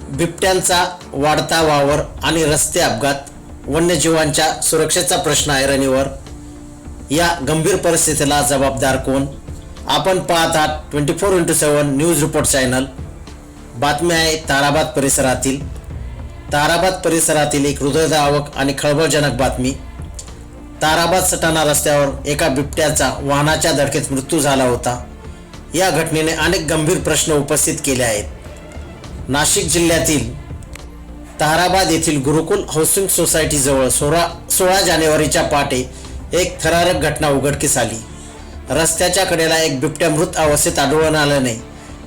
बिबट्यांचा वाढता वावर आणि रस्ते अपघात, वन्यजीवांच्या सुरक्षेचा प्रश्न ऐरणीवर. या गंभीर परिस्थितीला जबाबदार कोण? आपण पाहत आहात 24x7 न्यूज रिपोर्ट चॅनल. बातमी आहे ताराबाद परिसरातील एक हृदयद्रावक आणि खळबळजनक बातमी. ताराबाद सटाणा रस्त्यावर एका बिबट्याचा वाहनाच्या धडकेत मृत्यू झाला होता. या घटनेने अनेक गंभीर प्रश्न उपस्थित केले आहेत. नाशिक जिल्ह्यातील ताराबाद येथील गुरुकुल हाऊसिंग सोसायटीजवळ 16 जानेवारीच्या पहाटे एक थरारक घटना उघडकीस आली. रस्त्याच्या कडेला एक बिबट्या मृत अवस्थेत आढळून आल्याने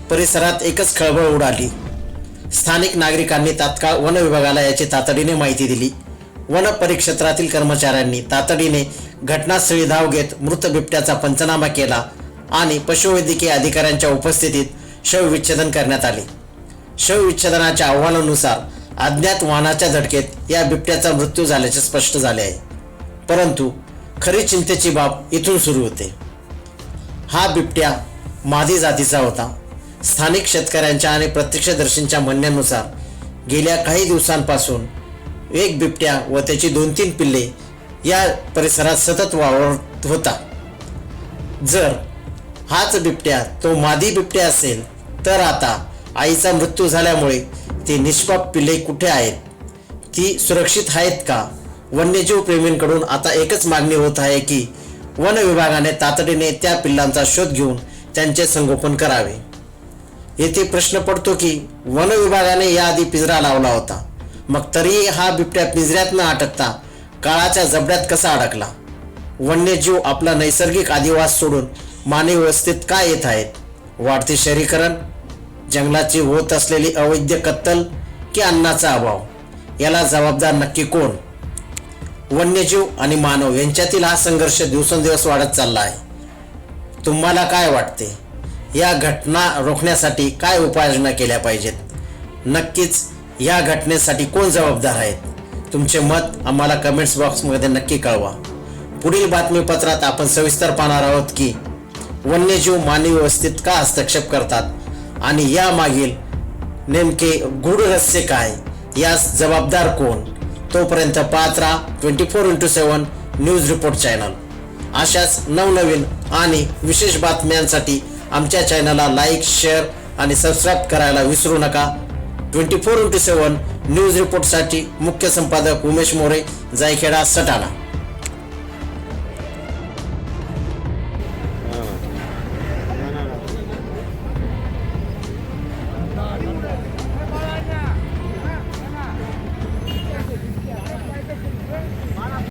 परिसरात एकच खळबळ उडाली. स्थानिक नागरिकांनी तात्काळ वन विभागाला याची तातडीने माहिती दिली. वन परिक्षेत्रातील कर्मचाऱ्यांनी तातडीने घटनास्थळी धाव घेत मृत बिबट्याचा पंचनामा केला आणि पशुवैद्यकीय अधिकाऱ्यांच्या उपस्थितीत शवविच्छेदन करण्यात आले. शवविच्छेदनाच्या अहवालानुसार अज्ञात वाहनाच्या धडकेत या बिबट्याचा मृत्यू झाल्याचे स्पष्ट झाले आहे. परंतु खरी चिंतेची बाब इथून सुरू होते. हा बिबट्या मादी जातीचा होता. स्थानिक शेतकऱ्यांच्या आणि प्रत्यक्षदर्शींच्या म्हणण्यानुसार गेल्या काही दिवसांपासून एक बिबट्या व त्याची 2-3 पिल्ले या परिसरात सतत वावरत होता. जर हाच बिबट्या तो मादी बिबट्या असेल तर आता आईचा मृत्यू झाल्यामुळे ती निष्पाप पिल्ले कुठे आहेत? ती सुरक्षित आहेत का? वन्यजीव प्रेमींकडून आता एकच मागणी होत आहे की वन विभागाने तातडीने त्या पिल्लांचा शोध घेऊन त्यांचे संगोपन करावे. येथे प्रश्न पडतो की वन विभागाने याआधी पिंजरा लावला होता, मग तरीही हा बिबट्या पिंजऱ्यात न अटकता काळाच्या जबड्यात कसा अडकला? वन्यजीव आपला नैसर्गिक आदिवास सोडून मानवी वस्तीत का येत आहेत? वाढते शहरीकरण, जंगलाची होत असलेली अवैध कत्तल की अन्नाचा अभाव? याला जबाबदार नक्की कोण? वन्यजीव आणि मानव यांच्यातील हा संघर्ष दिवसेंदिवस वाढत चालला आहे. तुम्हाला काय वाटते? या घटना रोखण्यासाठी काय उपाययोजना केल्या पाहिजेत? नक्कीच या घटनेसाठी कोण जबाबदार आहेत? तुमचे मत आम्हाला कमेंट्स बॉक्समध्ये नक्की कळवा. पुढील बातमीपत्रात आपण सविस्तर पाहणार आहोत की वन्यजीव मानवी वस्तीत का हस्तक्षेप करतात आणि यामागील नेमके गूढ रहस्य काय? यास जबाबदार कोण? तोपर्यंत पाहत राहा 24x7 न्यूज रिपोर्ट चॅनल. अशाच नवनवीन आणि विशेष बातम्यांसाठी आमच्या चॅनलला लाईक, शेअर आणि सबस्क्राईब करायला विसरू नका. 24x7 न्यूज रिपोर्टसाठी मुख्य संपादक उमेश मोरे, जायखेडा, सटाणा.